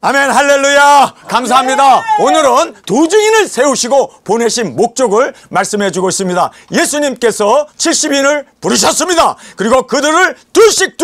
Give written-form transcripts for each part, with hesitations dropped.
아멘. 할렐루야. 감사합니다. 오늘은 두 증인을 세우시고 보내신 목적을 말씀해 주고 있습니다. 예수님께서 70인을 부르셨습니다. 그리고 그들을 둘씩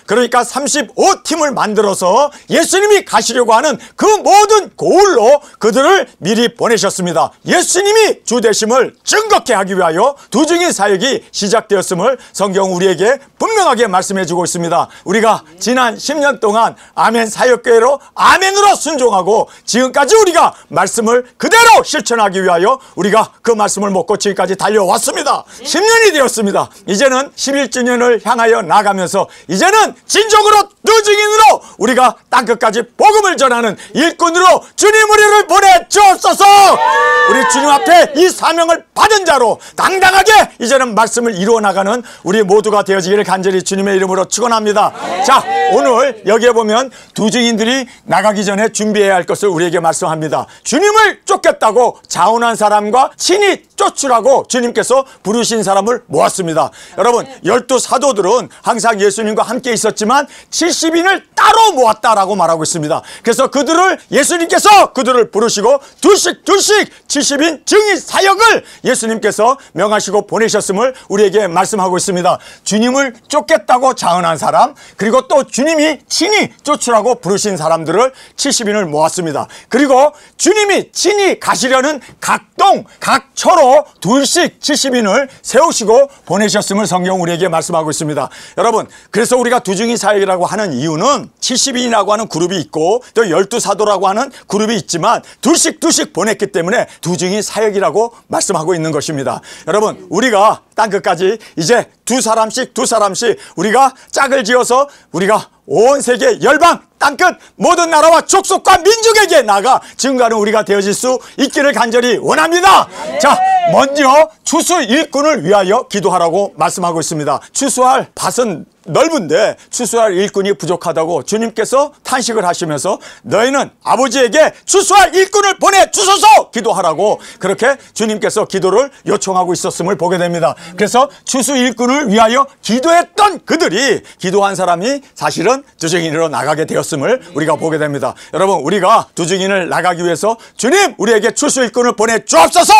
그러니까 35팀을 만들어서 예수님이 가시려고 하는 그 모든 고을로 그들을 미리 보내셨습니다. 예수님이 주 되심을 증거케 하기 위하여 두 증인 사역이 시작되었음을 성경 우리에게 분명하게 말씀해 주고 있습니다. 우리가 지난 10년 동안 아멘 사역교회로 아멘으로 순종하고 지금까지 우리가 말씀을 그대로 실천하기 위하여 우리가 그 말씀을 먹고 지금까지 달려왔습니다. 10년이 되었습니다. 이제는 11주년을 향하여 나가면서 이제는 진정으로 두 증인으로 우리가 땅끝까지 복음을 전하는 일꾼으로 주님 우리를 보내주옵소서. 우리 주님 앞에 이 사명을 받은 자로 당당하게 이제는 말씀을 이루어 나가는 우리 모두가 되어지기를 간절히 주님의 이름으로 축원합니다. 자, 오늘 여기에 보면 두 증인들이 나가기 전에 준비해야 할 것을 우리에게 말씀합니다. 주님을 쫓겠다고 자원한 사람과 친히 쫓으라고 주님께서 부르신 사람을 모았습니다. 여러분, 12 사도들은 항상 예수님과 함께 있었지만 70인을 따로 모았다라고 말하고 있습니다. 그래서 예수님께서 그들을 부르시고 둘씩 70인 증인 사역을 예수님께서 명하시고 보내셨음을 우리에게 말씀하고 있습니다. 주님을 쫓겠다고 자원한 사람, 그리고 또 주님이 친히 쫓으라고 부르신 사람들을 70인을 모았습니다. 그리고 주님이 친히 가시려는 각 동, 각 처로 둘씩 70인을 세우시고 보내셨음을 성경 우리에게 말씀하고 있습니다. 여러분, 그래서 우리가 두 증인 사역이라고 하는 이유는 70인이라고 하는 그룹이 있고 또 12 사도라고 하는 그룹이 있지만 둘씩 보냈기 때문에 두 증인 사역이라고 말씀하고 있는 것입니다. 여러분, 우리가 땅끝까지 이제 두 사람씩 우리가 짝을 지어서 우리가 온 세계 열방 땅끝 모든 나라와 족속과 민족에게 나가 증거하는 우리가 되어질 수 있기를 간절히 원합니다. 자, 먼저 추수 일꾼을 위하여 기도하라고 말씀하고 있습니다. 추수할 밭은 넓은데 추수할 일꾼이 부족하다고 주님께서 탄식을 하시면서 너희는 아버지에게 추수할 일꾼을 보내주소서 기도하라고 그렇게 주님께서 기도를 요청하고 있었음을 보게 됩니다. 그래서 추수 일꾼을 위하여 기도했던 그들이 기도한 사람이 사실은 두 증인으로 나가게 되었음을 우리가 보게 됩니다. 여러분, 우리가 두 증인을 나가기 위해서 주님 우리에게 추수 일꾼을 보내주옵소서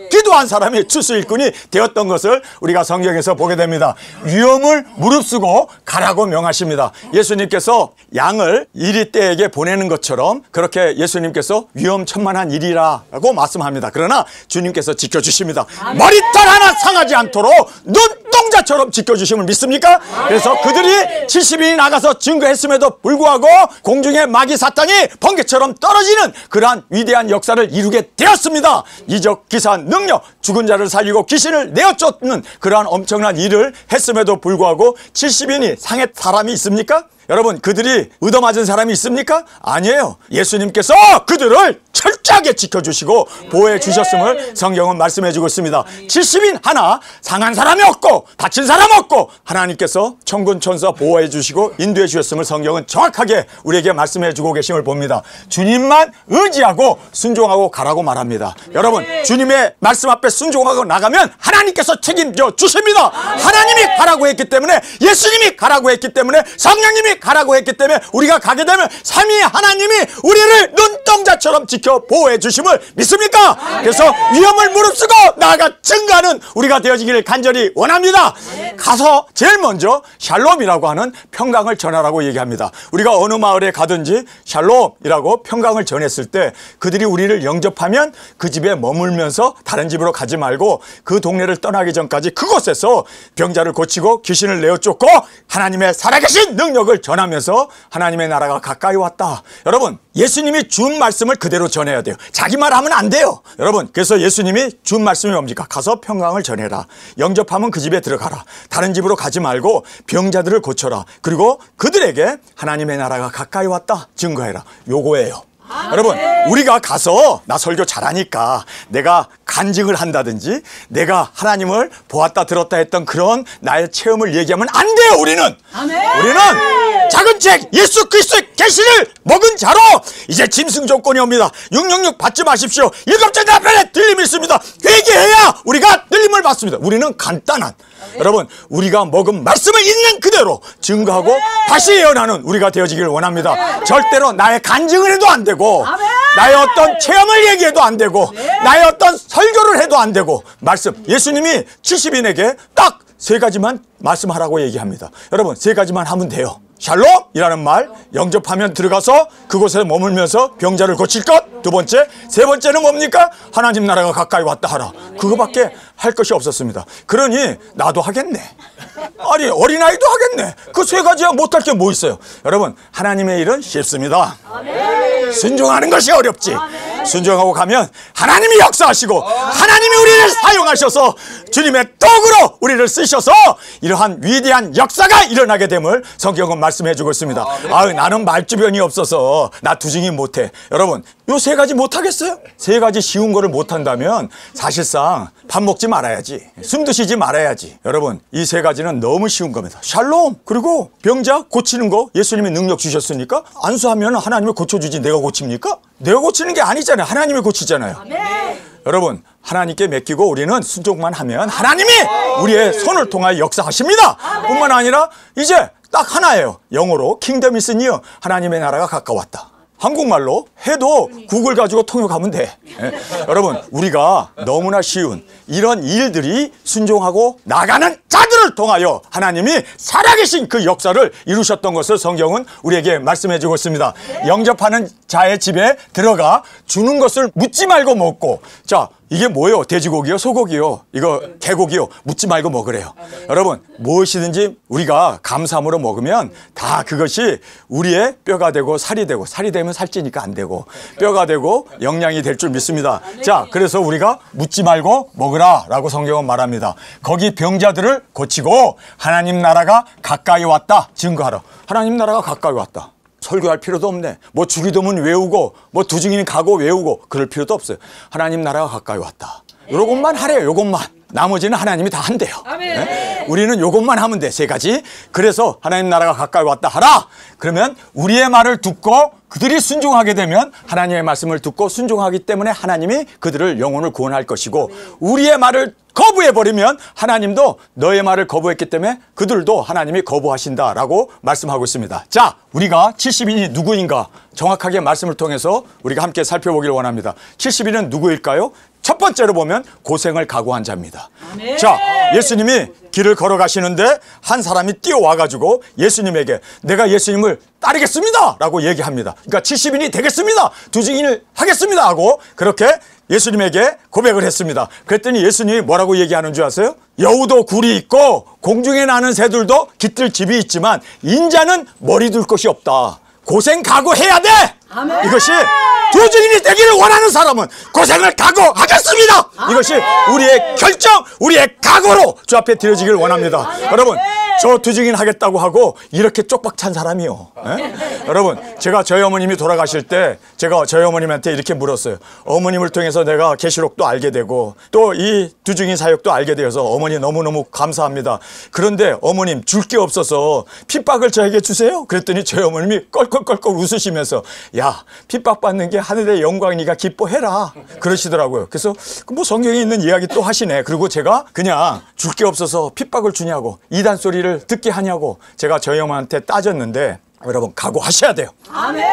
기도한 사람이 추수 일꾼이 되었던 것을 우리가 성경에서 보게 됩니다. 위험을 무릅쓰고 가라고 명하십니다. 예수님께서 양을 이리떼에게 보내는 것처럼 그렇게 예수님께서 위험천만한 일이라고 말씀합니다. 그러나 주님께서 지켜주십니다. 머리털 하나 상하지 않도록 눈동자처럼 지켜주심을 믿습니까? 그래서 그들이 70인이 나가서 증거했음에도 불구하고 공중에 마귀 사탄이 번개처럼 떨어지는 그러한 위대한 역사를 이루게 되었습니다. 이적, 기사, 능력, 죽은 자를 살리고 귀신을 내어쫓는 그러한 엄청난 일을 했음에도 불구하고 70인이 상해 사람이 있습니까? 여러분, 그들이 얻어맞은 사람이 있습니까? 아니에요. 예수님께서 그들을 철저하게 지켜주시고 보호해 주셨음을 성경은 말씀해 주고 있습니다. 70인 하나 상한 사람이 없고 다친 사람 없고 하나님께서 천군 천사 보호해 주시고 인도해 주셨음을 성경은 정확하게 우리에게 말씀해 주고 계심을 봅니다. 주님만 의지하고 순종하고 가라고 말합니다. 여러분, 주님의 말씀 앞에 순종하고 나가면 하나님께서 책임져 주십니다. 하나님이 가라고 했기 때문에, 예수님이 가라고 했기 때문에, 성령님이 가라고 했기 때문에 우리가 가게 되면 삼위 하나님이 우리를 눈동자처럼 지켜 보호해 주심을 믿습니까? 그래서 위험을 무릅쓰고 나아가 증거하는 우리가 되어지기를 간절히 원합니다. 가서 제일 먼저 샬롬이라고 하는 평강을 전하라고 얘기합니다. 우리가 어느 마을에 가든지 샬롬이라고 평강을 전했을 때 그들이 우리를 영접하면 그 집에 머물면서 다른 집으로 가지 말고 그 동네를 떠나기 전까지 그곳에서 병자를 고치고 귀신을 내어쫓고 하나님의 살아계신 능력을 전하면서 하나님의 나라가 가까이 왔다. 여러분, 예수님이 준 말씀을 그대로 전해야 돼요. 자기 말 하면 안 돼요. 여러분, 그래서 예수님이 준 말씀이 뭡니까? 가서 평강을 전해라. 영접하면 그 집에 들어가라. 다른 집으로 가지 말고 병자들을 고쳐라. 그리고 그들에게 하나님의 나라가 가까이 왔다 증거해라. 요거예요. 여러분, 우리가 가서 나 설교 잘하니까 내가 간증을 한다든지 내가 하나님을 보았다 들었다 했던 그런 나의 체험을 얘기하면 안 돼요. 우리는 작은 책 예수 그리스도의 계시를 먹은 자로 이제 짐승 조건이 옵니다. 666 받지 마십시오. 7째 나편에 들림이 있습니다. 회개해야 우리가 들림을 받습니다. 우리는 간단한 여러분, 우리가 먹은 말씀을 있는 그대로 증거하고 다시 예언하는 우리가 되어지기를 원합니다. 절대로 나의 간증을 해도 안 되고, 나의 어떤 체험을 얘기해도 안 되고, 나의 어떤 설교를 해도 안 되고, 말씀, 예수님이 70인에게 딱 3가지만 말씀하라고 얘기합니다. 여러분, 3가지만 하면 돼요. 샬롬이라는 말, 영접하면 들어가서 그곳에 머물면서 병자를 고칠 것. 2번째, 3번째는 뭡니까? 하나님 나라가 가까이 왔다 하라. 그거밖에 할 것이 없었습니다. 그러니 나도 하겠네. 아니, 어린아이도 하겠네. 그 3가지야 못할 게 뭐 있어요? 여러분, 하나님의 일은 쉽습니다. 순종하는 것이 어렵지. 순종하고 가면 하나님이 역사하시고 하나님이 우리를 사용하셔서 주님의 떡으로 우리를 쓰셔서 이러한 위대한 역사가 일어나게 됨을 성경은 말씀해주고 있습니다. 아유, 나는 말주변이 없어서 나 두증이 못해. 여러분, 요 3가지 못하겠어요? 3가지 쉬운 거를 못한다면 사실상 밥 먹지 말아야지, 숨도 쉬지 말아야지. 여러분, 이 3가지는 너무 쉬운 겁니다. 샬롬, 그리고 병자 고치는 거 예수님이 능력 주셨으니까 안수하면 하나님이 고쳐주지 내가 고칩니까? 내가 고치는 게 아니잖아요. 하나님이 고치잖아요. 여러분, 하나님께 맡기고 우리는 순종만 하면 하나님이 우리의 손을 통하여 역사하십니다. 뿐만 아니라 이제 딱 하나예요. 영어로 킹덤 is near, 하나님의 나라가 가까웠다. 한국말로 해도 구글 가지고 통역하면 돼. 여러분, 우리가 너무나 쉬운 이런 일들이 순종하고 나가는 자들을 통하여 하나님이 살아계신 그 역사를 이루셨던 것을 성경은 우리에게 말씀해주고 있습니다. 영접하는 자의 집에 들어가 주는 것을 묻지 말고 먹고, 자, 이게 뭐예요? 돼지고기요? 소고기요? 이거 개고기요? 묻지 말고 먹으래요. 여러분, 무엇이든지 우리가 감사함으로 먹으면 다 그것이 우리의 뼈가 되고 살이 되고, 살이 되면 살찌니까 안 되고, 뼈가 되고 영양이 될 줄 믿습니다. 자, 그래서 우리가 묻지 말고 먹으라 라고 성경은 말합니다. 거기 병자들을 고치고 하나님 나라가 가까이 왔다 증거하라. 하나님 나라가 가까이 왔다. 설교할 필요도 없네. 뭐 주기도문 외우고 뭐 두증인 가고 외우고 그럴 필요도 없어요. 하나님 나라가 가까이 왔다. 요것만 하래요. 요것만. 나머지는 하나님이 다 한대요. 네? 우리는 요것만 하면 돼. 3가지. 그래서 하나님 나라가 가까이 왔다 하라. 그러면 우리의 말을 듣고 그들이 순종하게 되면 하나님의 말씀을 듣고 순종하기 때문에 하나님이 그들을 영혼을 구원할 것이고, 우리의 말을 거부해버리면 하나님도 너의 말을 거부했기 때문에 그들도 하나님이 거부하신다라고 말씀하고 있습니다. 자, 우리가 70인이 누구인가 정확하게 말씀을 통해서 우리가 함께 살펴보기를 원합니다. 70인은 누구일까요? 첫 번째로 보면 고생을 각오한 자입니다. 자, 예수님이 길을 걸어가시는데 한 사람이 뛰어와가지고 예수님에게 내가 예수님을 따르겠습니다 라고 얘기합니다. 그러니까 70인이 되겠습니다, 두증인을 하겠습니다 하고 그렇게 예수님에게 고백을 했습니다. 그랬더니 예수님이 뭐라고 얘기하는 줄 아세요? 여우도 굴이 있고 공중에 나는 새들도 깃들 집이 있지만 인자는 머리 둘 곳이 없다. 고생 각오해야 돼. 아멘. 이것이 두증인이 되기를 원하는 사람은 고생을 각오하겠습니다. 이것이 우리의 결정, 우리의 각오로 주 앞에 드려지기를 원합니다. 여러분, 저 두증인 하겠다고 하고 이렇게 쪽박 찬 사람이요. 여러분, 제가 저희 어머님이 돌아가실 때 제가 저희 어머님한테 이렇게 물었어요. 어머님을 통해서 내가 계시록도 알게 되고 또 이 두증인 사역도 알게 되어서 어머니 너무너무 감사합니다. 그런데 어머님 줄 게 없어서 핍박을 저에게 주세요. 그랬더니 저희 어머님이 껄껄껄껄 웃으시면서 야, 핍박받는 게 하늘의 영광이니까 기뻐해라 그러시더라고요. 그래서 뭐 성경에 있는 이야기 또 하시네. 그리고 제가 그냥 줄 게 없어서 핍박을 주냐고, 이단 소리를 듣게 하냐고 제가 저희 어머니한테 따졌는데, 여러분 각오하셔야 돼요. 아멘.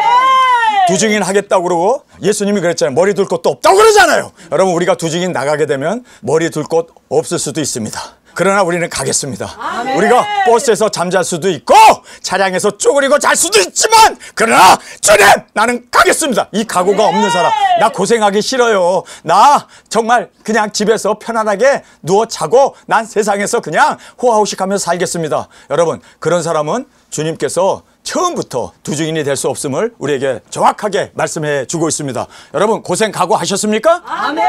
두증인 하겠다고 그러고 예수님이 그랬잖아요. 머리 둘 곳도 없다고 그러잖아요. 여러분, 우리가 두증인 나가게 되면 머리 둘 곳 없을 수도 있습니다. 그러나 우리는 가겠습니다. 아멘. 우리가 버스에서 잠잘 수도 있고 차량에서 쪼그리고 잘 수도 있지만, 그러나 주님 나는 가겠습니다. 이 각오가 없는 사람, 나 고생하기 싫어요. 나 정말 그냥 집에서 편안하게 누워 자고 난 세상에서 그냥 호화호식하면서 살겠습니다. 여러분, 그런 사람은 주님께서 처음부터 두증인이 될 수 없음을 우리에게 정확하게 말씀해 주고 있습니다. 여러분, 고생 각오하셨습니까? 아멘.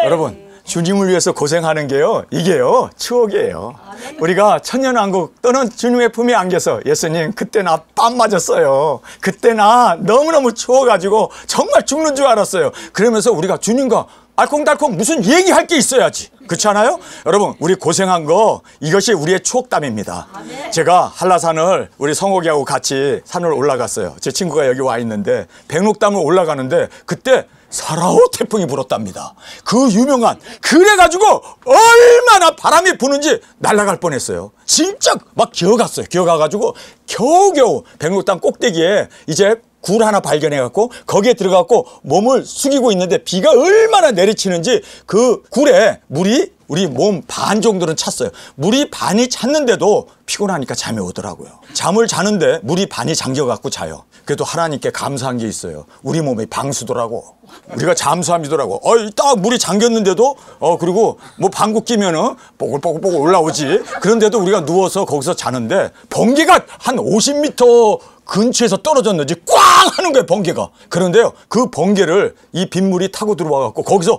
여러분, 주님을 위해서 고생하는 게요, 이게요 추억이에요. 우리가 천년왕국 또는 주님의 품에 안겨서 예수님 그때 나 뺨 맞았어요. 그때 나 너무너무 추워가지고 정말 죽는 줄 알았어요. 그러면서 우리가 주님과 알콩달콩 무슨 얘기할 게 있어야지. 그렇지 않아요? 여러분, 우리 고생한 거 이것이 우리의 추억담입니다. 제가 한라산을 우리 성옥이하고 같이 산을 올라갔어요. 제 친구가 여기 와 있는데 백록담을 올라가는데 그때 사라오 태풍이 불었답니다. 그 유명한, 그래가지고 얼마나 바람이 부는지 날아갈 뻔했어요. 진짜 막 기어갔어요. 기어가가지고 겨우겨우 백록담 꼭대기에 이제 굴 하나 발견해갖고 거기에 들어가고 몸을 숙이고 있는데 비가 얼마나 내리치는지 그 굴에 물이 우리 몸 반 정도는 찼어요. 물이 반이 찼는데도 피곤하니까 잠이 오더라고요. 잠을 자는데 물이 반이 잠겨갖고 자요. 그래도 하나님께 감사한 게 있어요. 우리 몸이 방수더라고. 우리가 잠수함이더라고. 딱 물이 잠겼는데도 그리고 뭐 방구 끼면은 뽀글뽀글 올라오지. 그런데도 우리가 누워서 거기서 자는데 번개가 한 50m 근처에서 떨어졌는지 꽝 하는 거예요, 번개가. 그런데요, 그 번개를 이 빗물이 타고 들어와갖고 거기서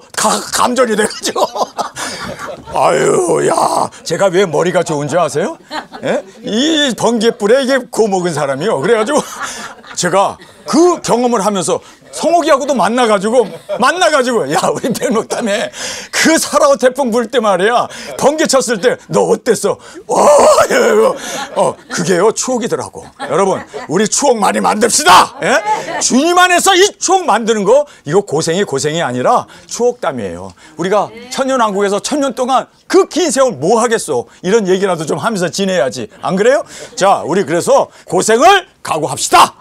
감전이 돼가지고 아유, 야, 제가 왜 머리가 좋은지 아세요? 예? 이 번개불에 이게 고먹은 사람이요. 그래가지고 제가 그 경험을 하면서 성옥이하고도 만나가지고 야, 우리 백록담에 그 사라오 태풍 불 때 말이야, 번개 쳤을 때 너 어땠어? 그게요 추억이더라고. 여러분, 우리 추억 많이 만듭시다. 예? 주님 안에서 이 추억 만드는 거, 이거 고생이 아니라 추억담이에요. 우리가 천년왕국에서 천년 동안 그 긴 세월 뭐 하겠어? 이런 얘기라도 좀 하면서 지내야지. 안 그래요? 자, 우리 그래서 고생을 각오합시다.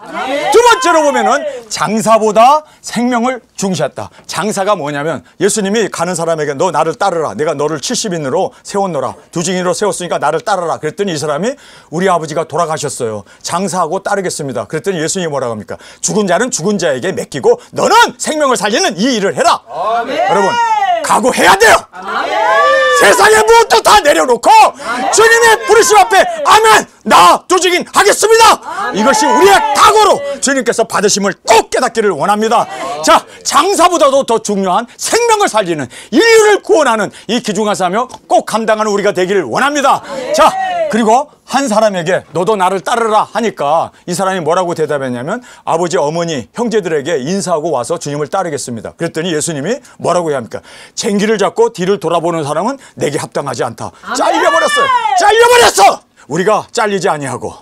두 번째로 보면은 장사보다 생명을 중시했다. 장사가 뭐냐면 예수님이 가는 사람에게 너 나를 따르라. 내가 너를 70인으로 세웠노라. 두증인으로 세웠으니까 나를 따르라. 그랬더니 이 사람이 우리 아버지가 돌아가셨어요. 장사하고 따르겠습니다. 그랬더니 예수님이 뭐라고 합니까? 죽은 자는 죽은 자에게 맡기고 너는 생명을 살리는 이 일을 해라. 여러분, 각오해야 돼요. 세상의 무엇도 다 내려놓고 주님의 부르심 앞에 아멘, 나 두증인 하겠습니다. 이것이 우리의 각오로 주님께서 받으심을 꼭 깨닫기를 원합니다. 자, 장사보다도 더 중요한 생명을 살리는, 인류를 구원하는 이 귀중한 사명 꼭 감당하는 우리가 되기를 원합니다. 자, 그리고 한 사람에게 너도 나를 따르라 하니까 이 사람이 뭐라고 대답했냐면 아버지, 어머니, 형제들에게 인사하고 와서 주님을 따르겠습니다. 그랬더니 예수님이 뭐라고 해야 합니까? 쟁기를 잡고 뒤를 돌아보는 사람은 내게 합당하지 않다. 잘려버렸어요. 잘려버렸어. 우리가 잘리지 아니하고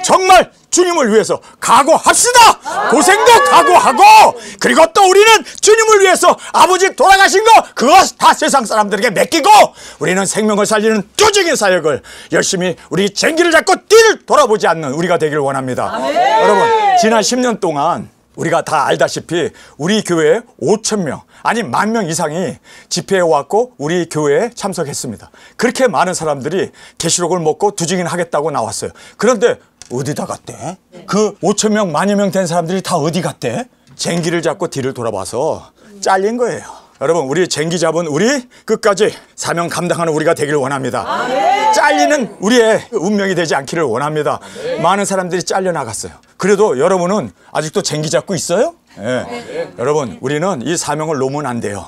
정말 주님을 위해서 각오합시다. 고생도 각오하고, 그리고 또 우리는 주님을 위해서 아버지 돌아가신 거 그거 다 세상 사람들에게 맡기고 우리는 생명을 살리는 뚜징이 사역을 열심히 우리 쟁기를 잡고 뒤를 돌아보지 않는 우리가 되기를 원합니다. 여러분, 지난 10년 동안 우리가 다 알다시피 우리 교회에 5,000명 아니 10,000명 이상이 집회에 왔고 우리 교회에 참석했습니다. 그렇게 많은 사람들이 계시록을 먹고 두증인 하겠다고 나왔어요. 그런데 어디다 갔대? 그 5,000명, 10,000명 된 사람들이 다 어디 갔대? 쟁기를 잡고 뒤를 돌아봐서 잘린 거예요. 여러분, 우리 쟁기 잡은 우리 끝까지 사명 감당하는 우리가 되기를 원합니다. 잘리는 우리의 운명이 되지 않기를 원합니다. 많은 사람들이 잘려나갔어요. 그래도 여러분은 아직도 쟁기 잡고 있어요? 여러분, 우리는 이 사명을 놓으면 안 돼요.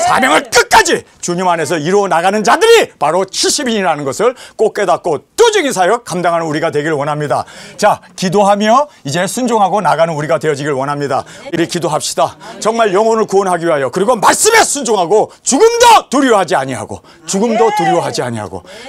사명을 끝까지 주님 안에서 이루어 나가는 자들이 바로 70인이라는 것을 꼭 깨닫고 뚜징이 사역 감당하는 우리가 되기를 원합니다. 자, 기도하며 이제 순종하고 나가는 우리가 되어지길 원합니다. 우리 기도합시다. 정말 영혼을 구원하기 위하여, 그리고 말씀에 순종하고 죽음도 두려워하지 아니하고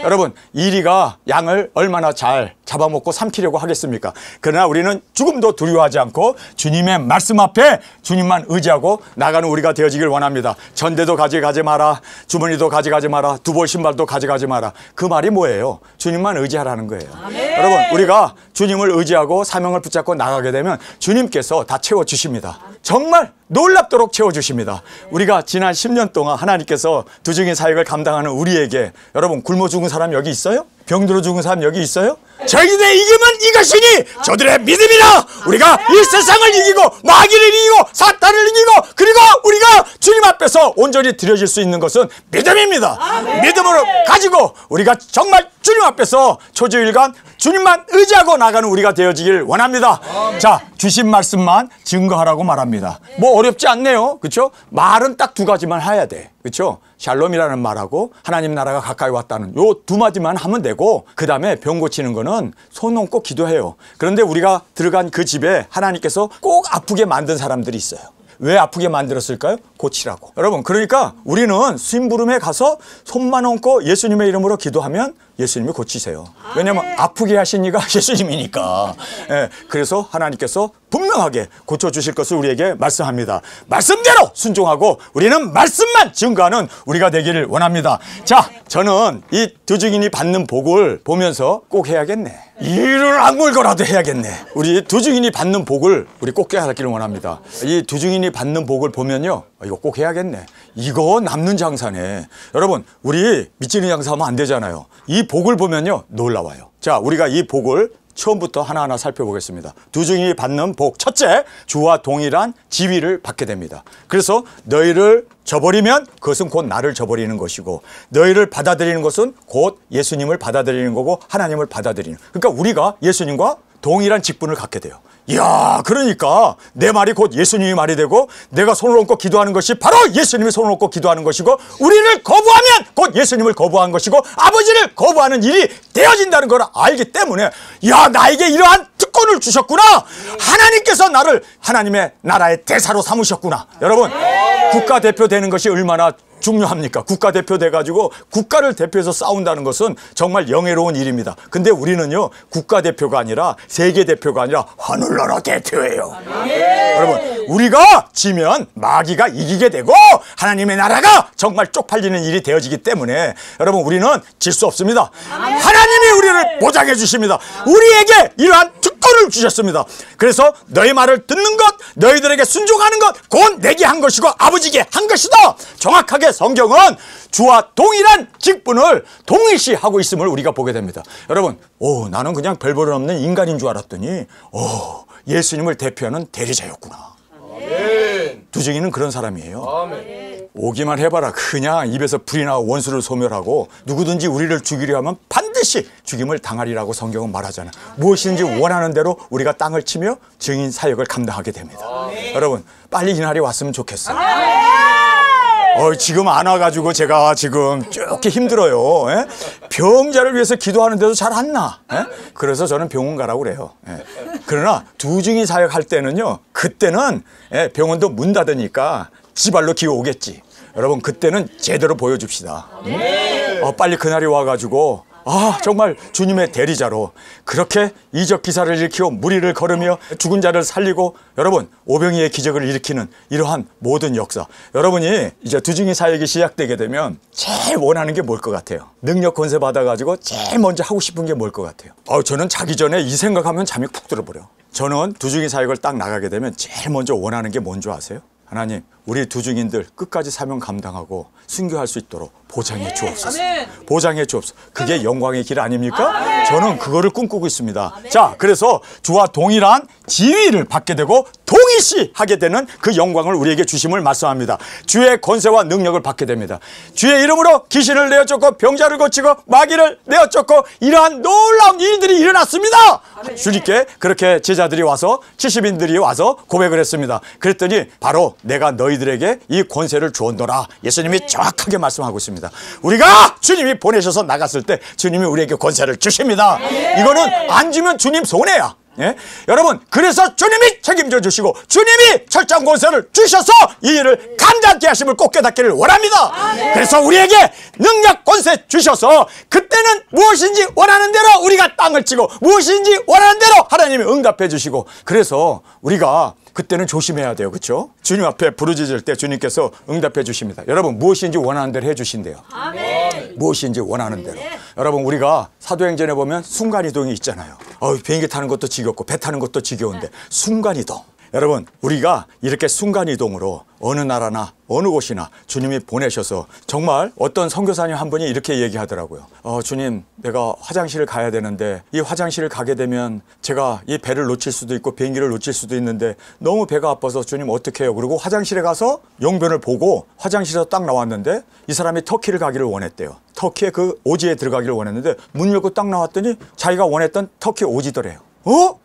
여러분, 이리가 양을 얼마나 잘 잡아먹고 삼키려고 하겠습니까? 그러나 우리는 죽음도 두려워하지 않고 주님의 말씀 앞에 주님만 의지하고 나가는 우리가 되어지길 원합니다. 전대도 가져가지 마라, 주머니도 가져가지 마라, 두벌 신발도 가져가지 마라. 그 말이 뭐예요? 주님만 의지하라는 거예요. 여러분, 우리가 주님을 의지하고 사명을 붙잡고 나가게 되면 주님께서 다 채워주십니다. 정말 놀랍도록 채워주십니다. 우리가 지난 10년 동안 하나님께서 두증인 사역을 감당하는 우리에게, 여러분, 굶어 죽은 사람 여기 있어요? 병들어 죽은 사람 여기 있어요? 저희들의 이김은 이것이니 저들의 믿음이라. 우리가 이 세상을 이기고 마귀를 이기고 사탄을 이기고 그리고 우리가 주님 앞에서 온전히 드려질 수 있는 것은 믿음입니다. 믿음으로 가지고 우리가 정말 주님 앞에서 초지일간 주님만 의지하고 나가는 우리가 되어지길 원합니다. 자, 주신 말씀만 증거하라고 말합니다. 뭐 어렵지 않네요. 그렇죠? 말은 딱 두 가지만 해야 돼. 그렇죠? 샬롬이라는 말하고 하나님 나라가 가까이 왔다는 요 두 마디만 하면 되고, 그 다음에 병 고치는 거는 손 얹고 기도해요. 그런데 우리가 들어간 그 집에 하나님께서 꼭 아프게 만든 사람들이 있어요. 왜 아프게 만들었을까요? 고치라고. 여러분, 그러니까 우리는 심부름에 가서 손만 얹고 예수님의 이름으로 기도하면 예수님이 고치세요. 왜냐하면 아프게 하신 이가 예수님이니까. 예, 그래서 하나님께서 분명하게 고쳐주실 것을 우리에게 말씀합니다. 말씀대로 순종하고 우리는 말씀만 증거하는 우리가 되기를 원합니다. 자, 저는 이 두 증인이 받는 복을 보면서 꼭 해야겠네. 이를 악물고라도 해야겠네. 우리 두 증인이 받는 복을 우리 꼭 깨닫기를 원합니다. 이 두 증인이 받는 복을 보면요, 이거 꼭 해야겠네. 이거 남는 장사네. 여러분, 우리 미치는 장사하면 안 되잖아요. 이 복을 보면요, 놀라워요. 자, 우리가 이 복을 처음부터 하나하나 살펴보겠습니다. 두 증인이 받는 복. 첫째, 주와 동일한 지위를 받게 됩니다. 그래서 너희를 저버리면 그것은 곧 나를 저버리는 것이고, 너희를 받아들이는 것은 곧 예수님을 받아들이는 거고, 하나님을 받아들이는. 그러니까 우리가 예수님과 동일한 직분을 갖게 돼요. 이야, 그러니까 내 말이 곧 예수님이 말이 되고, 내가 손을 얹고 기도하는 것이 바로 예수님이 손을 얹고 기도하는 것이고, 우리를 거부하면 곧 예수님을 거부한 것이고, 아버지를 거부하는 일이 되어진다는 걸 알기 때문에, 야, 나에게 이러한 특권을 주셨구나. 하나님께서 나를 하나님의 나라의 대사로 삼으셨구나. 여러분, 국가대표 되는 것이 얼마나 중요합니까? 국가대표 돼가지고 국가를 대표해서 싸운다는 것은 정말 영예로운 일입니다. 근데 우리는요, 국가대표가 아니라 세계대표가 아니라 하늘나라 대표예요. 여러분, 우리가 지면 마귀가 이기게 되고 하나님의 나라가 정말 쪽팔리는 일이 되어지기 때문에 여러분, 우리는 질 수 없습니다. 하나님이 우리를 보장해 주십니다. 우리에게 이러한 특권을 주셨습니다. 그래서 너희 말을 듣는 것, 너희들에게 순종하는 것, 곧 내게 한 것이고 아버지께 한 것이다. 정확하게 성경은 주와 동일한 직분을 동일시하고 있음을 우리가 보게 됩니다. 여러분, 나는 그냥 별 볼 없는 인간인 줄 알았더니 예수님을 대표하는 대리자였구나. 두 증인은 그런 사람이에요. 아멘. 오기만 해봐라. 그냥 입에서 불이 나고 원수를 소멸하고 누구든지 우리를 죽이려 하면 반드시 죽임을 당하리라고 성경은 말하잖아요. 무엇인지 원하는 대로 우리가 땅을 치며 증인 사역을 감당하게 됩니다. 아멘. 여러분, 빨리 이 날이 왔으면 좋겠어요. 지금 안 와가지고 제가 지금 이렇게 힘들어요. 예? 병자를 위해서 기도하는데도 잘 안 나. 예? 그래서 저는 병원 가라고 그래요. 예. 그러나 두 증인 사역할 때는요, 그때는 병원도 문 닫으니까 지발로 기어 오겠지. 여러분, 그때는 제대로 보여줍시다. 빨리 그날이 와가지고 정말 주님의 대리자로 그렇게 이적 기사를 일으키고 무리를 걸으며 죽은 자를 살리고, 여러분, 오병이의 기적을 일으키는 이러한 모든 역사. 여러분이 이제 두 증인 사역이 시작되게 되면 제일 원하는 게 뭘 것 같아요? 능력 권세 받아가지고 제일 먼저 하고 싶은 게 뭘 것 같아요? 저는 자기 전에 이 생각하면 잠이 푹 들어버려. 저는 두 증인 사역을 딱 나가게 되면 제일 먼저 원하는 게 뭔 줄 아세요? 하나님, 우리 두 증인들 끝까지 사명 감당하고 순교할 수 있도록 보장해 주옵소서. 보장해 주옵소서. 그게 영광의 길 아닙니까? 저는 그거를 꿈꾸고 있습니다. 자, 그래서 주와 동일한 지위를 받게 되고 동일시하게 되는 그 영광을 우리에게 주심을 말씀합니다. 주의 권세와 능력을 받게 됩니다. 주의 이름으로 귀신을 내어쫓고 병자를 고치고 마귀를 내어쫓고 이러한 놀라운 일들이 일어났습니다. 주님께 그렇게 제자들이 와서 70인들이 와서 고백을 했습니다. 그랬더니 바로 내가 너희들에게 이 권세를 주었노라. 예수님이 정확하게 말씀하고 있습니다. 우리가 주님이 보내셔서 나갔을 때 주님이 우리에게 권세를 주십니다. 이거는 안 주면 주님 손해야. 예? 여러분, 그래서 주님이 책임져 주시고 주님이 철저한 권세를 주셔서 이 일을 감당케 하심을 꼭 깨닫기를 원합니다. 그래서 우리에게 능력 권세 주셔서 그때는 무엇인지 원하는 대로 우리가 땅을 치고 무엇인지 원하는 대로 하나님이 응답해 주시고, 그래서 우리가 그때는 조심해야 돼요. 그렇죠? 주님 앞에 부르짖을 때 주님께서 응답해 주십니다. 여러분, 무엇인지 원하는 대로 해 주신대요. 무엇인지 원하는 대로. 여러분, 우리가 사도행전에 보면 순간이동이 있잖아요. 비행기 타는 것도 지겹고 배 타는 것도 지겨운데 순간이동. 여러분, 우리가 이렇게 순간이동으로 어느 나라나 어느 곳이나 주님이 보내셔서, 정말 어떤 선교사님 한 분이 이렇게 얘기하더라고요. 주님, 내가 화장실을 가야 되는데 이 화장실을 가게 되면 제가 이 배를 놓칠 수도 있고 비행기를 놓칠 수도 있는데 너무 배가 아파서 주님 어떻게 해요? 그리고 화장실에 가서 용변을 보고 화장실에서 딱 나왔는데 이 사람이 터키를 가기를 원했대요. 터키의 그 오지에 들어가기를 원했는데 문 열고 딱 나왔더니 자기가 원했던 터키 오지더래요.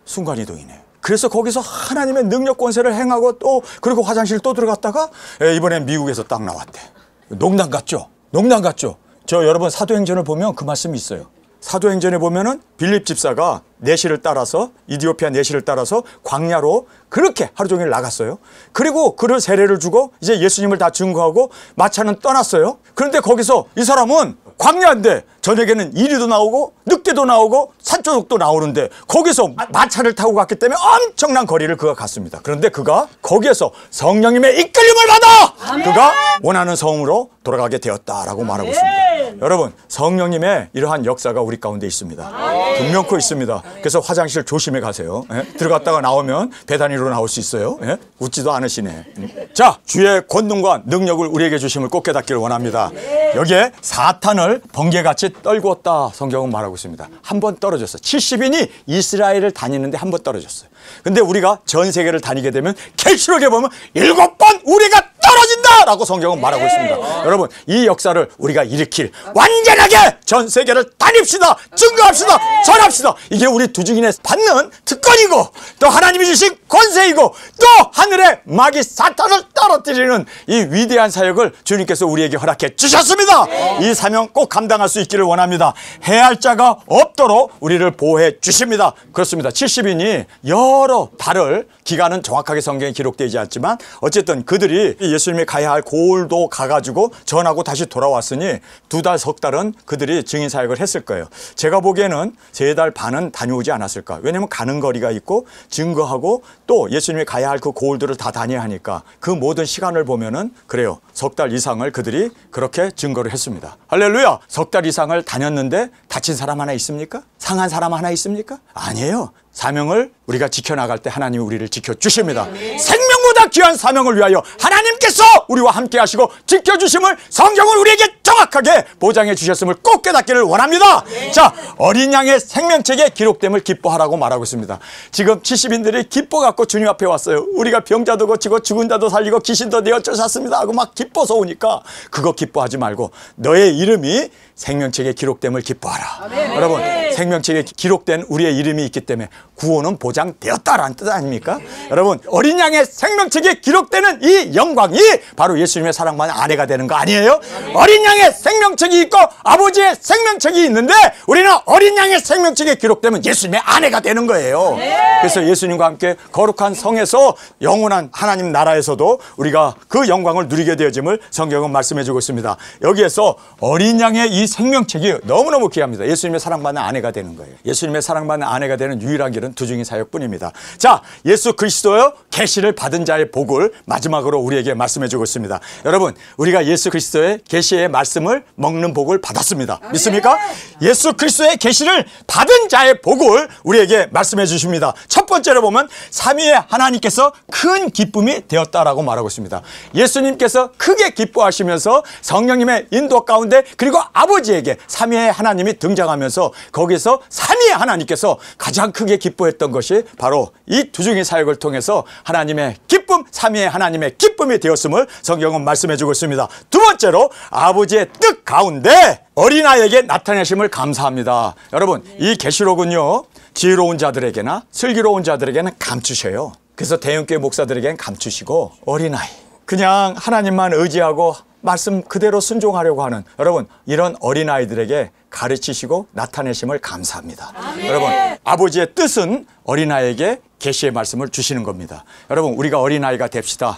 순간이동이네. 그래서 거기서 하나님의 능력 권세를 행하고 또 그리고 화장실 또 들어갔다가 이번엔 미국에서 딱 나왔대. 농담 같죠? 농담 같죠? 저 여러분 사도행전을 보면 그 말씀이 있어요. 사도행전에 보면은 빌립 집사가 내시를 따라서 이디오피아 내시를 따라서 광야로 그렇게 하루 종일 나갔어요. 그리고 그를 세례를 주고 이제 예수님을 다 증거하고 마차는 떠났어요. 그런데 거기서 이 사람은 광야인데 저녁에는 이리도 나오고 늑대도 나오고 산초독도 나오는데 거기서 마차를 타고 갔기 때문에 엄청난 거리를 그가 갔습니다. 그런데 그가 거기에서 성령님의 이끌림을 받아 그가 원하는 성으로 돌아가게 되었다라고 말하고 있습니다. 여러분, 성령님의 이러한 역사가 우리 가운데 있습니다. 분명코 있습니다. 그래서 화장실 조심해 가세요. 예? 들어갔다가 나오면 배단위로 나올 수 있어요. 예? 웃지도 않으시네. 자, 주의 권능과 능력을 우리에게 주심을 꼭 깨닫기를 원합니다. 여기에 사탄을 번개같이 떨구었다 성경은 말하고 있습니다. 한 번 떨어졌어요. 70인이 이스라엘을 다니는데 한 번 떨어졌어요. 근데 우리가 전 세계를 다니게 되면 계시록에 보면 7번 우리가 떨어진다라고 성경은 말하고 있습니다. 여러분, 이 역사를 우리가 일으킬 완전하게 전 세계를 다닙시다. 증거합시다. 전합시다. 이게 우리 두중인의 받는 특권이고 또 하나님이 주신 권세이고 또 하늘의 마귀 사탄을 떨어뜨리는 이 위대한 사역을 주님께서 우리에게 허락해 주셨습니다. 이 사명 꼭 감당할 수 있기를 원합니다. 해할 자가 없도록 우리를 보호해 주십니다. 그렇습니다. 70인이 여러 달을 기간은 정확하게 성경에 기록되지 않지만 어쨌든 그들이 예수님이 가야 할 고을도 가가지고 전하고 다시 돌아왔으니 2달, 석 달은 그들이 증인 사역을 했을 거예요. 제가 보기에는 3달 반은 다녀오지 않았을까. 왜냐하면 가는 거리가 있고 증거하고 또 예수님이 가야 할 그 고을들을 다 다녀야 하니까 그 모든 시간을 보면은 그래요. 석 달 이상을 그들이 그렇게 증거를 했습니다. 할렐루야. 석 달 이상을 다녔는데 다친 사람 하나 있습니까? 상한 사람 하나 있습니까? 아니에요. 사명을 우리가 지켜나갈 때 하나님이 우리를 지켜주십니다. 생명보다 귀한 사명을 위하여 하나님께서 우리와 함께 하시고 지켜주심을 성경은 우리에게 정확하게 보장해 주셨음을 꼭 깨닫기를 원합니다. 자, 어린 양의 생명책에 기록됨을 기뻐하라고 말하고 있습니다. 지금 70인들이 기뻐갖고 주님 앞에 왔어요. 우리가 병자도 고치고 죽은 자도 살리고 귀신도 내어 쫓았습니다 하고 막 기뻐서 오니까 그거 기뻐하지 말고 너의 이름이 생명책에 기록됨을 기뻐하라. 여러분, 생명책에 기록된 우리의 이름이 있기 때문에 구원은 보장되었다라는 뜻 아닙니까? 여러분, 어린 양의 생명책에 기록되는 이 영광이 바로 예수님의 사랑받는 아내가 되는 거 아니에요? 어린 양의 생명책이 있고 아버지의 생명책이 있는데 우리는 어린 양의 생명책에 기록되면 예수님의 아내가 되는 거예요. 그래서 예수님과 함께 거룩한 성에서 영원한 하나님 나라에서도 우리가 그 영광을 누리게 되어짐을 성경은 말씀해 주고 있습니다. 여기에서 어린 양의 이 생명책이 너무너무 귀합니다. 예수님의 사랑받는 아내가 되는 거예요. 예수님의 사랑받는 아내가 되는 유일한 길은 두중인 사역뿐입니다. 자, 예수 그리스도의 계시를 받은 자의 복을 마지막으로 우리에게 말씀해 주고 있습니다. 여러분, 우리가 예수 그리스도의 계시의 말씀을 먹는 복을 받았습니다. 믿습니까? 예수 그리스도의 계시를 받은 자의 복을 우리에게 말씀해 주십니다. 첫 번째로 보면 삼위의 하나님께서 큰 기쁨이 되었다라고 말하고 있습니다. 예수님께서 크게 기뻐하시면서 성령님의 인도 가운데 그리고 아버지에게 삼위의 하나님이 등장하면서 거기서 삼위의 하나님께서 가장 크게 기뻐했던 것이 바로 이 두중인 사역을 통해서 하나님의 기쁨, 삼위의 하나님의 기쁨이 되었음을 성경은 말씀해 주고 있습니다. 두 번째로 아버지의 뜻 가운데 어린아이에게 나타내심을 감사합니다. 여러분, 이 계시록은요 지혜로운 자들에게나 슬기로운 자들에게는 감추셔요. 그래서 대형교회 목사들에게는 감추시고 어린아이, 그냥 하나님만 의지하고 말씀 그대로 순종하려고 하는 여러분, 이런 어린아이들에게 가르치시고 나타내심을 감사합니다. 여러분, 아버지의 뜻은 어린아이에게 계시의 말씀을 주시는 겁니다. 여러분, 우리가 어린아이가 됩시다.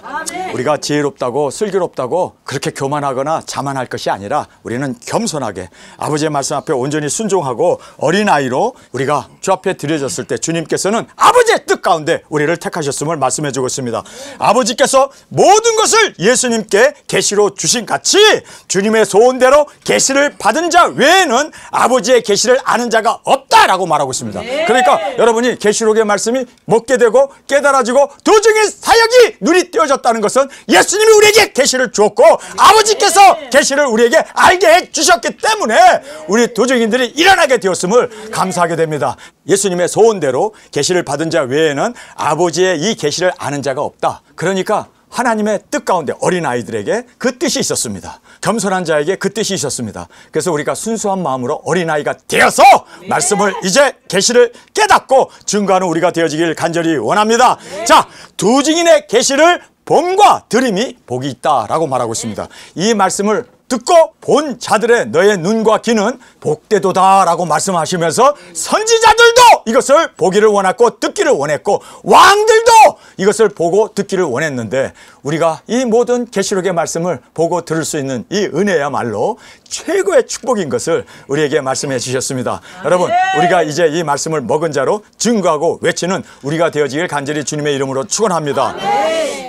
우리가 지혜롭다고 슬기롭다고 그렇게 교만하거나 자만할 것이 아니라 우리는 겸손하게 아버지의 말씀 앞에 온전히 순종하고 어린아이로 우리가 주 앞에 드려졌을 때 주님께서는 아버지의 뜻 가운데 우리를 택하셨음을 말씀해 주고 있습니다. 아버지께서 모든 것을 예수님께 계시로 주신 같이 주님의 소원대로 계시를 받은 자 외에는 아버지의 계시를 아는 자가 없다라고 말하고 있습니다. 그러니까 여러분이 계시록의 말씀이 먹게 되고 깨달아지고 두중인 사역이 눈이 띄어졌다는 것은 예수님이 우리에게 계시를 주었고 아버지께서 계시를 우리에게 알게 해주셨기 때문에 우리 두중인들이 일어나게 되었음을 감사하게 됩니다. 예수님의 소원대로 계시를 받은 자 외에는 아버지의 이 계시를 아는 자가 없다. 그러니까 하나님의 뜻 가운데 어린아이들에게 그 뜻이 있었습니다. 겸손한 자에게 그 뜻이 있었습니다. 그래서 우리가 순수한 마음으로 어린아이가 되어서 말씀을 이제 계시를 깨닫고 증거하는 우리가 되어지길 간절히 원합니다. 자, 두 증인의 계시를 봄과 들임이 복이 있다라고 말하고 있습니다. 이 말씀을 듣고 본 자들의 너의 눈과 귀는 복되도다라고 말씀하시면서 선지자들도 이것을 보기를 원했고 듣기를 원했고 왕들도 이것을 보고 듣기를 원했는데 우리가 이 모든 계시록의 말씀을 보고 들을 수 있는 이 은혜야말로 최고의 축복인 것을 우리에게 말씀해 주셨습니다. 여러분, 우리가 이제 이 말씀을 먹은 자로 증거하고 외치는 우리가 되어지길 간절히 주님의 이름으로 축원합니다.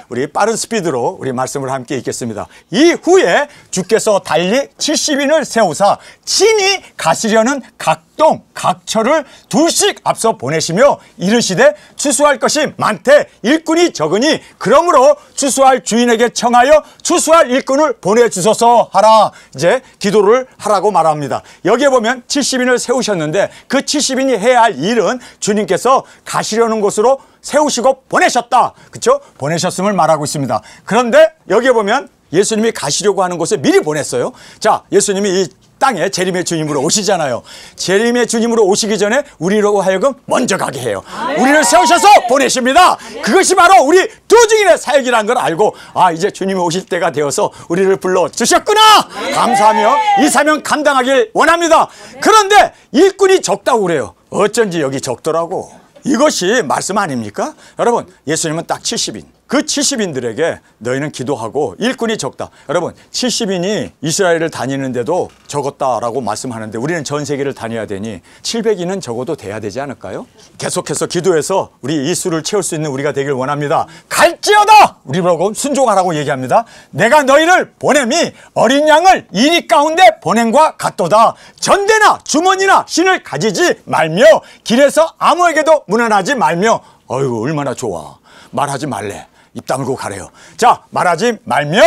우리 빠른 스피드로 우리 말씀을 함께 읽겠습니다. 이후에 주께서 달리 70인을 세우사 친히 가시려는 각동 각처를 둘씩 앞서 보내시며 이르시되 추수할 것이 많되 일꾼이 적으니 그러므로 추수할 주인에게 청하여 추수할 일꾼을 보내주소서 하라. 이제 기도를 하라고 말합니다. 여기에 보면 70인을 세우셨는데 그 70인이 해야 할 일은 주님께서 가시려는 곳으로 세우시고 보내셨다. 그렇죠? 보내셨음을 말하고 있습니다. 그런데 여기에 보면 예수님이 가시려고 하는 곳에 미리 보냈어요. 자, 예수님이 이 땅에 재림의 주님으로 오시잖아요. 재림의 주님으로 오시기 전에 우리로 하여금 먼저 가게 해요. 우리를 세우셔서 보내십니다. 그것이 바로 우리 두 증인의 사역이라는 걸 알고 이제 주님이 오실 때가 되어서 우리를 불러주셨구나. 감사하며 이 사명 감당하길 원합니다. 그런데 일꾼이 적다고 그래요. 어쩐지 여기 적더라고. 이것이 말씀 아닙니까? 여러분, 예수님은 딱 70인. 그 70인들에게 너희는 기도하고 일꾼이 적다. 여러분, 70인이 이스라엘을 다니는데도 적었다라고 말씀하는데 우리는 전 세계를 다녀야 되니 700인은 적어도 돼야 되지 않을까요? 계속해서 기도해서 우리 이 수를 채울 수 있는 우리가 되길 원합니다. 갈지어다! 우리 보고 순종하라고 얘기합니다. 내가 너희를 보냄이 어린 양을 이리 가운데 보냄과 같도다. 전대나 주머니나 신을 가지지 말며 길에서 아무에게도 문안하지 말며. 어이구, 얼마나 좋아. 말하지 말래. 입 다물고 가래요. 자, 말하지 말며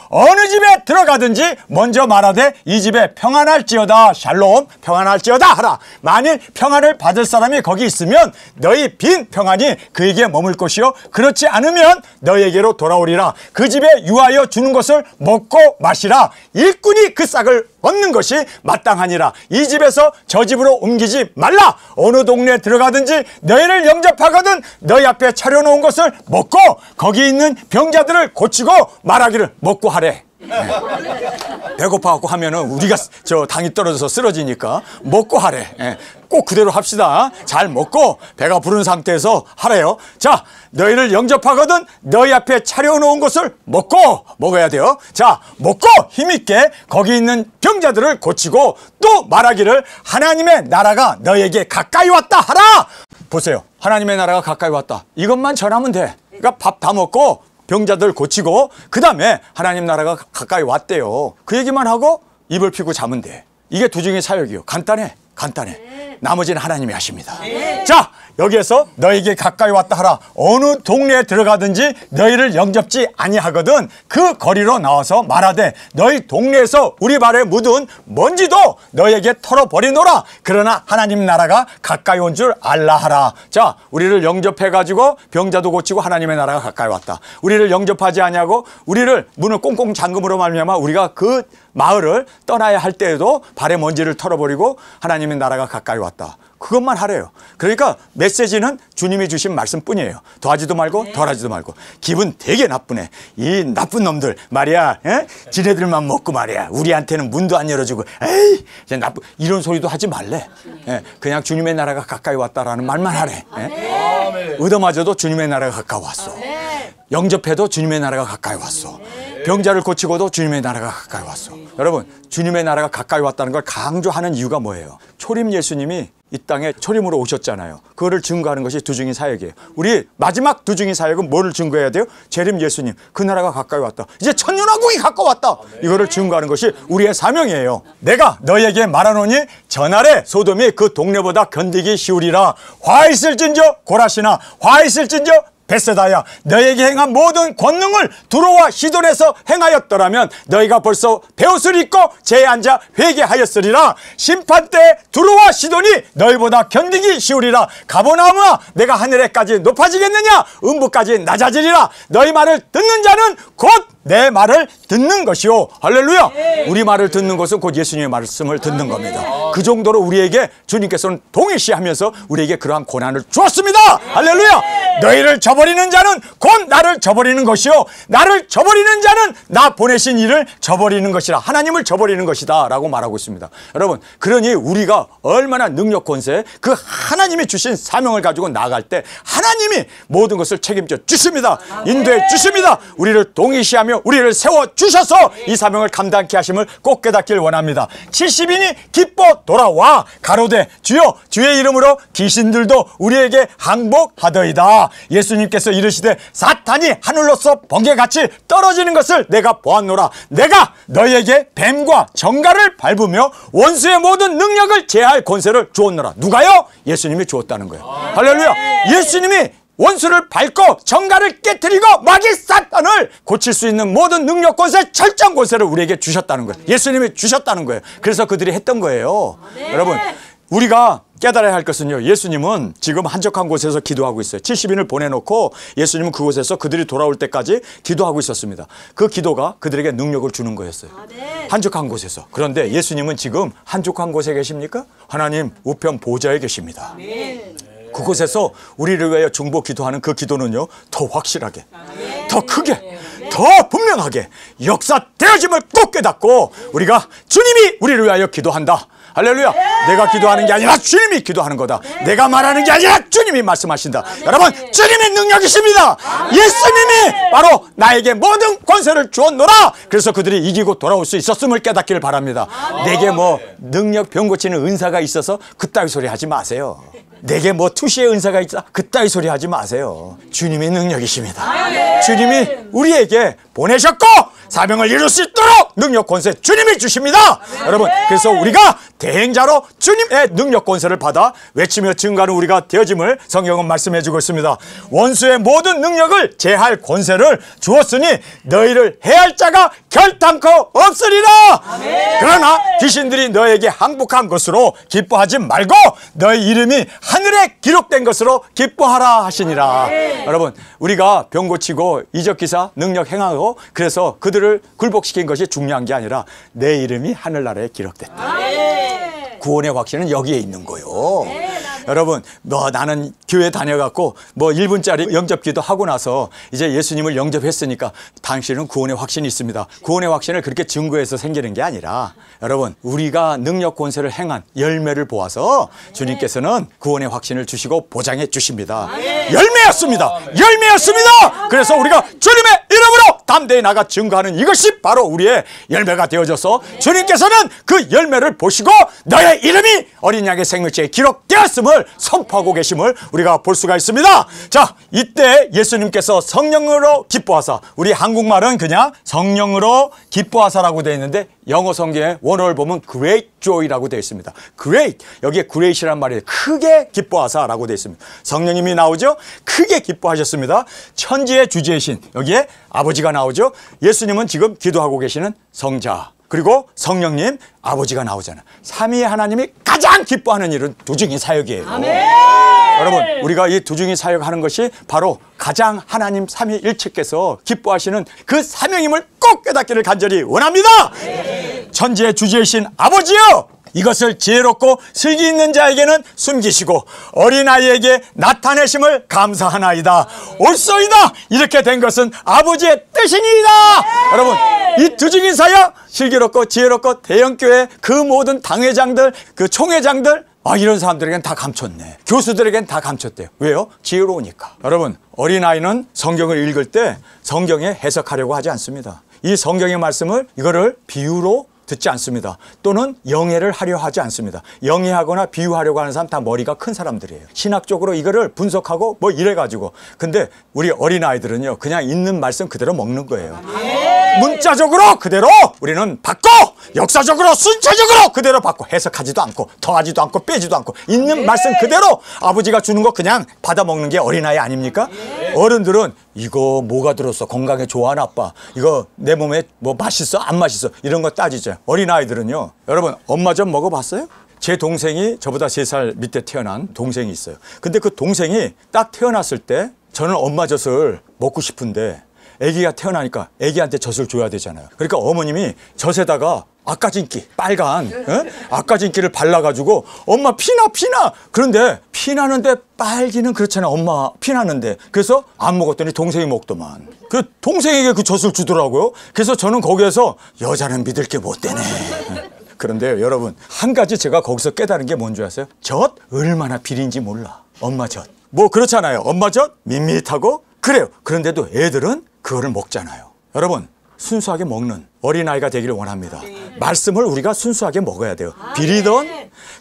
어느 집에 들어가든지 먼저 말하되 이 집에 평안할지어다. 샬롬, 평안할지어다 하라. 만일 평안을 받을 사람이 거기 있으면 너희 빈 평안이 그에게 머물 것이요 그렇지 않으면 너희에게로 돌아오리라. 그 집에 유하여 주는 것을 먹고 마시라. 일꾼이 그 싹을 얻는 것이 마땅하니라. 이 집에서 저 집으로 옮기지 말라. 어느 동네에 들어가든지 너희를 영접하거든 너희 앞에 차려놓은 것을 먹고 거기 있는 병자들을 고치고 말하기를 먹고 하래. 배고파갖고 하면은 우리가 당이 떨어져서 쓰러지니까 먹고 하래. 꼭 그대로 합시다. 잘 먹고 배가 부른 상태에서 하래요. 자, 너희를 영접하거든 너희 앞에 차려놓은 것을 먹어야 돼요. 자, 먹고 힘있게 거기 있는 병자들을 고치고 또 말하기를 하나님의 나라가 너희에게 가까이 왔다 하라. 보세요. 하나님의 나라가 가까이 왔다. 이것만 전하면 돼. 그러니까 밥 다 먹고 병자들 고치고 그 다음에 하나님 나라가 가까이 왔대요. 그 얘기만 하고 입을 피고 자면 돼. 이게 두 증인의 사역이요. 간단해. 나머지는 하나님이 하십니다. 자, 여기에서 너에게 가까이 왔다 하라. 어느 동네에 들어가든지 너희를 영접지 아니하거든 그 거리로 나와서 말하되 너희 동네에서 우리 발에 묻은 먼지도 너희에게 털어버리노라. 그러나 하나님 나라가 가까이 온 줄 알라 하라. 자, 우리를 영접해가지고 병자도 고치고 하나님의 나라가 가까이 왔다. 우리를 영접하지 아니하고 우리를 문을 꽁꽁 잠금으로 말미암아 우리가 그 마을을 떠나야 할 때에도 발에 먼지를 털어버리고 하나님의 나라가 가까이 왔다. 그것만 하래요. 그러니까 메시지는 주님이 주신 말씀뿐이에요. 더하지도 말고 덜하지도 말고. 기분 되게 나쁘네. 이 나쁜 놈들 말이야. 지네들만 먹고 말이야. 우리한테는 문도 안 열어주고 에이 나쁜 이런 소리도 하지 말래. 그냥 주님의 나라가 가까이 왔다라는 말만 하래. 얻어맞아도 주님의 나라가 가까이 왔어. 영접해도 주님의 나라가 가까이 왔어. 병자를 고치고도 주님의 나라가 가까이 왔어. 여러분, 주님의 나라가 가까이 왔다는 걸 강조하는 이유가 뭐예요? 초림 예수님이 이 땅에 초림으로 오셨잖아요. 그거를 증거하는 것이 두 증인 사역이에요. 우리 마지막 두 증인 사역은 뭐를 증거해야 돼요? 재림 예수님, 그 나라가 가까이 왔다. 이제 천년왕국이 가까이 왔다. 이거를 증거하는 것이 우리의 사명이에요. 내가 너희에게 말하노니 전날에 소돔이 그 동네보다 견디기 쉬우리라. 화 있을진저 고라시나 화 있을진저 벳세다야, 너에게 행한 모든 권능을 두로와 시돈에서 행하였더라면 너희가 벌써 베옷을 입고 제에 앉아 회개하였으리라. 심판 때 두로와 시돈이 너희보다 견디기 쉬우리라. 가버나움아, 내가 하늘에까지 높아지겠느냐? 음부까지 낮아지리라. 너희 말을 듣는 자는 곧 내 말을 듣는 것이요. 할렐루야. 우리 말을 듣는 것은 곧 예수님의 말씀을 듣는 겁니다. 그 정도로 우리에게 주님께서는 동일시하면서 우리에게 그러한 고난을 주었습니다. 할렐루야. 너희를 저버리는 자는 곧 나를 저버리는 것이요, 나를 저버리는 자는 나 보내신 이를 저버리는 것이라. 하나님을 저버리는 것이다 라고 말하고 있습니다. 여러분, 그러니 우리가 얼마나 능력 권세, 그 하나님이 주신 사명을 가지고 나아갈 때 하나님이 모든 것을 책임져 주십니다. 인도해 주십니다. 우리를 동일시하며 우리를 세워주셔서 이 사명을 감당케 하심을 꼭 깨닫길 원합니다. 70인이 기뻐 돌아와 가로되 주여 주의 이름으로 귀신들도 우리에게 항복하더이다. 예수님께서 이르시되 사탄이 하늘로서 번개같이 떨어지는 것을 내가 보았노라. 내가 너희에게 뱀과 정갈을 밟으며 원수의 모든 능력을 제할 권세를 주었노라. 누가요? 예수님이 주었다는 거예요. 할렐루야. 예수님이 원수를 밟고 정갈을 깨뜨리고 마귀 사탄을 고칠 수 있는 모든 능력 권세, 철장 권세를 우리에게 주셨다는 거예요. 예수님이 주셨다는 거예요. 그래서 그들이 했던 거예요. 여러분, 우리가 깨달아야 할 것은요, 예수님은 지금 한적한 곳에서 기도하고 있어요. 70인을 보내놓고 예수님은 그곳에서 그들이 돌아올 때까지 기도하고 있었습니다. 그 기도가 그들에게 능력을 주는 거였어요. 한적한 곳에서. 그런데 예수님은 지금 한적한 곳에 계십니까? 하나님 우편 보좌에 계십니다. 그곳에서 우리를 위하여 중보 기도하는 그 기도는요, 더 확실하게, 더 크게, 더 분명하게 역사되어짐을 꼭 깨닫고 우리가 주님이 우리를 위하여 기도한다. 할렐루야. 내가 기도하는 게 아니라 주님이 기도하는 거다. 내가 말하는 게 아니라 주님이 말씀하신다. 여러분, 주님의 능력이십니다. 예수님이 바로 나에게 모든 권세를 주었노라. 그래서 그들이 이기고 돌아올 수 있었음을 깨닫기를 바랍니다. 내게 뭐 능력 병 고치는 은사가 있어서 그따위 소리 하지 마세요. 내게 뭐 투시의 은사가 있다, 그따위 소리 하지 마세요. 주님의 능력이십니다. 주님이 우리에게 보내셨고 사명을 이룰 수 있도록 능력 권세 주님이 주십니다. 여러분, 그래서 우리가 대행자로 주님의 능력 권세를 받아 외치며 증거하는 우리가 되어짐을 성경은 말씀해 주고 있습니다. 원수의 모든 능력을 제할 권세를 주었으니 너희를 해할 자가 결탄코 없으리라. 그러나 귀신들이 너에게 항복한 것으로 기뻐하지 말고 너희 이름이 하늘에 기록된 것으로 기뻐하라 하시니라. 여러분, 우리가 병 고치고 이적 기사 능력 행하고 그래서 그들을 굴복시킨 것이 중요한 게 아니라 내 이름이 하늘나라에 기록됐다. 구원의 확신은 여기에 있는 거예요. 여러분, 나는 교회 다녀갖고 1분짜리 영접기도 하고 나서 이제 예수님을 영접했으니까 당신은 구원의 확신이 있습니다. 구원의 확신을 그렇게 증거해서 생기는 게 아니라, 여러분, 우리가 능력 권세를 행한 열매를 보아서 주님께서는 구원의 확신을 주시고 보장해 주십니다. 열매였습니다. 열매였습니다. 그래서 우리가 주님의 이름으로 담대히 나가 증거하는 이것이 바로 우리의 열매가 되어져서 주님께서는 그 열매를 보시고 너의 이름이 어린 양의 생명책에 기록되었음을 선포하고 계심을 우리가 볼 수가 있습니다. 자, 이때 예수님께서 성령으로 기뻐하사, 우리 한국말은 그냥 성령으로 기뻐하사라고 되어 있는데 영어 성경의 원어를 보면 great joy라고 되어 있습니다. great, 여기에 great이란 말이 크게 기뻐하사라고 되어 있습니다. 성령님이 나오죠. 크게 기뻐하셨습니다. 천지의 주제이신, 여기에 아버지가 나오죠. 예수님은 지금 기도하고 계시는 성자, 그리고 성령님, 아버지가 나오잖아요. 삼위의 하나님이 가장 기뻐하는 일은 두중인 사역이에요. 여러분, 우리가 이 두중인 사역하는 것이 바로 가장 하나님 삼위일체께서 기뻐하시는 그 사명임을 꼭 깨닫기를 간절히 원합니다. 천지의 주제이신 아버지여, 이것을 지혜롭고 슬기 있는 자에게는 숨기시고 어린아이에게 나타내심을 감사하나이다. 옳소이다. 이렇게 된 것은 아버지의 뜻이니이다. 여러분, 이 두중인 사역, 슬기롭고 지혜롭고 대형교회 그 모든 당회장들, 그 총회장들, 이런 사람들에겐 다 감췄네. 교수들에겐 다 감췄대요. 왜요? 지혜로우니까. 여러분, 어린아이는 성경을 읽을 때 성경에 해석하려고 하지 않습니다. 이 성경의 말씀을 이거를 비유로 듣지 않습니다. 또는 영예를 하려 하지 않습니다. 영예하거나 비유하려고 하는 사람 다 머리가 큰 사람들이에요. 신학적으로 이거를 분석하고 이래가지고. 근데 우리 어린아이들은요, 그냥 있는 말씀 그대로 먹는 거예요. 문자적으로 그대로 우리는 받고, 역사적으로 순차적으로 그대로 받고, 해석하지도 않고 더하지도 않고 빼지도 않고 있는 말씀 그대로 아버지가 주는 거 그냥 받아 먹는 게 어린아이 아닙니까? 어른들은 이거 뭐가 들었어? 건강에 좋아, 나빠? 이거 내 몸에 뭐 맛있어? 안 맛있어? 이런 거 따지죠. 어린아이들은요, 여러분, 엄마젓 먹어봤어요? 제 동생이 저보다 3살 밑에 태어난 동생이 있어요. 근데 그 동생이 딱 태어났을 때 저는 엄마젓을 먹고 싶은데 아기가 태어나니까 아기한테 젖을 줘야 되잖아요. 그러니까 어머님이 젖에다가 아까진기, 빨간 아까진기를 발라가지고 엄마 피나. 그런데 피나는데 빨기는 그렇잖아요. 엄마 피나는데. 그래서 안 먹었더니 동생이 먹더만. 그 동생에게 그 젖을 주더라고요. 그래서 저는 거기에서 여자는 믿을 게 못 되네. 그런데 여러분, 한 가지 제가 거기서 깨달은 게 뭔지 아세요? 젖 얼마나 비린지 몰라. 엄마 젖. 뭐 그렇잖아요. 엄마 젖 밋밋하고 그래요. 그런데도 애들은 그거를 먹잖아요. 여러분, 순수하게 먹는 어린아이가 되기를 원합니다. 말씀을 우리가 순수하게 먹어야 돼요. 비리던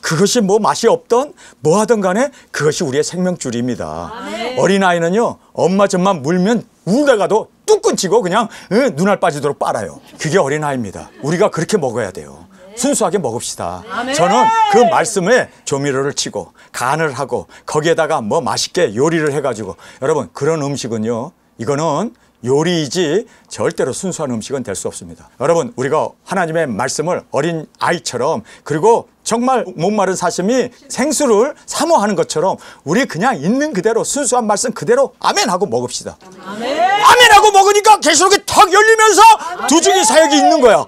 그것이 뭐 맛이 없던 뭐 하든 간에 그것이 우리의 생명줄입니다. 어린아이는요, 엄마 젖만 물면 울다가도 뚝 끊치고 그냥 눈알 빠지도록 빨아요. 그게 어린아이입니다. 우리가 그렇게 먹어야 돼요. 순수하게 먹읍시다. 저는 그 말씀에 조미료를 치고 간을 하고 거기에다가 뭐 맛있게 요리를 해가지고, 여러분, 그런 음식은요, 이거는 요리이지 절대로 순수한 음식은 될 수 없습니다. 여러분, 우리가 하나님의 말씀을 어린 아이처럼, 그리고 정말 목마른 사슴이 생수를 사모하는 것처럼 우리 그냥 있는 그대로 순수한 말씀 그대로 아멘하고 먹읍시다. 아멘하고 먹으니까 계시록이 탁 열리면서 두중이 사역이 있는 거야.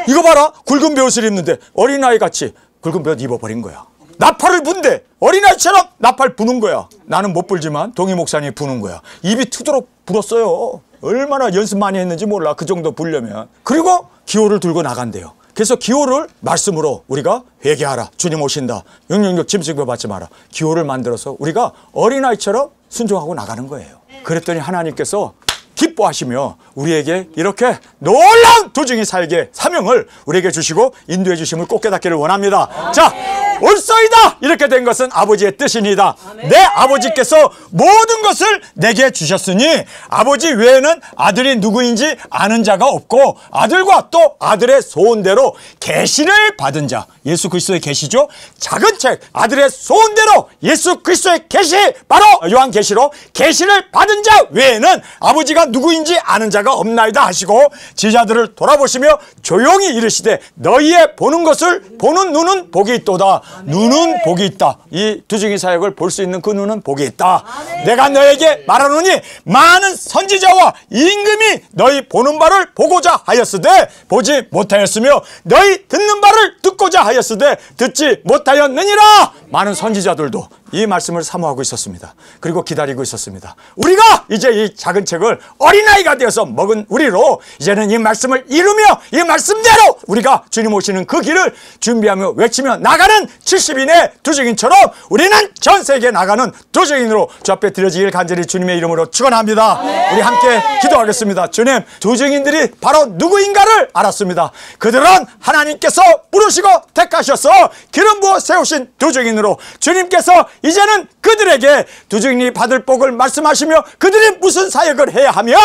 이거 봐라, 굵은 베옷을 입는데 어린아이 같이 굵은 베옷 입어버린 거야. 나팔을 분대 어린아이처럼 나팔 부는 거야. 나는 못 불지만 동희 목사님이 부는 거야. 입이 트도록 불었어요. 얼마나 연습 많이 했는지 몰라. 그 정도 불려면. 그리고 기호를 들고 나간대요. 그래서 기호를 말씀으로 우리가 회개하라, 주님 오신다, 영영역 짐승배 받지 마라, 기호를 만들어서 우리가 어린아이처럼 순종하고 나가는 거예요. 그랬더니 하나님께서 기뻐하시며 우리에게 이렇게 놀라운 도중이 살게 사명을 우리에게 주시고 인도해 주심을 꼭 깨닫기를 원합니다. 자, 올소이다! 이렇게 된 것은 아버지의 뜻이니다. 내 아버지께서 모든 것을 내게 주셨으니 아버지 외에는 아들이 누구인지 아는 자가 없고 아들과 또 아들의 소원대로 계시를 받은 자, 예수 그리스도의 계시죠. 작은 책 아들의 소원대로 예수 그리스도의 계시, 바로 요한계시록 계시를 받은 자 외에는 아버지가 누구인지 아는 자가 없나이다 하시고 제자들을 돌아보시며 조용히 이르시되 너희의 보는 것을 보는 눈은 복이 있도다. 눈은 복이 있다. 이 두중이 사역을 볼 수 있는 그 눈은 복이 있다. 내가 너에게 말하노니 많은 선지자와 임금이 너희 보는 바를 보고자 하였으되 보지 못하였으며 너희 듣는 바를 듣고자 하였으되 듣지 못하였느니라. 많은 선지자들도 이 말씀을 사모하고 있었습니다. 그리고 기다리고 있었습니다. 우리가 이제 이 작은 책을 어린아이가 되어서 먹은 우리로 이제는 이 말씀을 이루며 이 말씀대로 우리가 주님 오시는 그 길을 준비하며 외치며 나가는 70인의 두중인처럼 우리는 전 세계에 나가는 두중인으로 주 앞에 드려지길 간절히 주님의 이름으로 축원합니다. 우리 함께 기도하겠습니다. 주님, 두중인들이 바로 누구인가를 알았습니다. 그들은 하나님께서 부르시고 택하셔서 기름 부어 세우신 두중인으로 주님께서 이제는 그들에게 두중인이 받을 복을 말씀하시며 그들이 무슨 사역을 해야 하며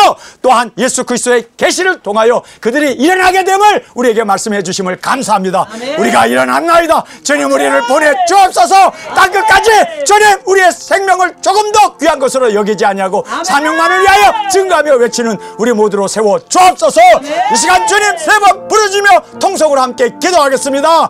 또한 예수 그리스도의 계시를 통하여 그들이 일어나게 됨을 우리에게 말씀해 주심을 감사합니다. 우리가 일어났나이다. 주님, 우리를 보내 주옵소서. 땅끝까지 주님, 우리의 생명을 조금 더 귀한 것으로 여기지 아니하고 사명만을 위하여 증거하며 외치는 우리 모두로 세워 주옵소서. 이 시간 주님 세 번 부르짖으며 통성으로 함께 기도하겠습니다.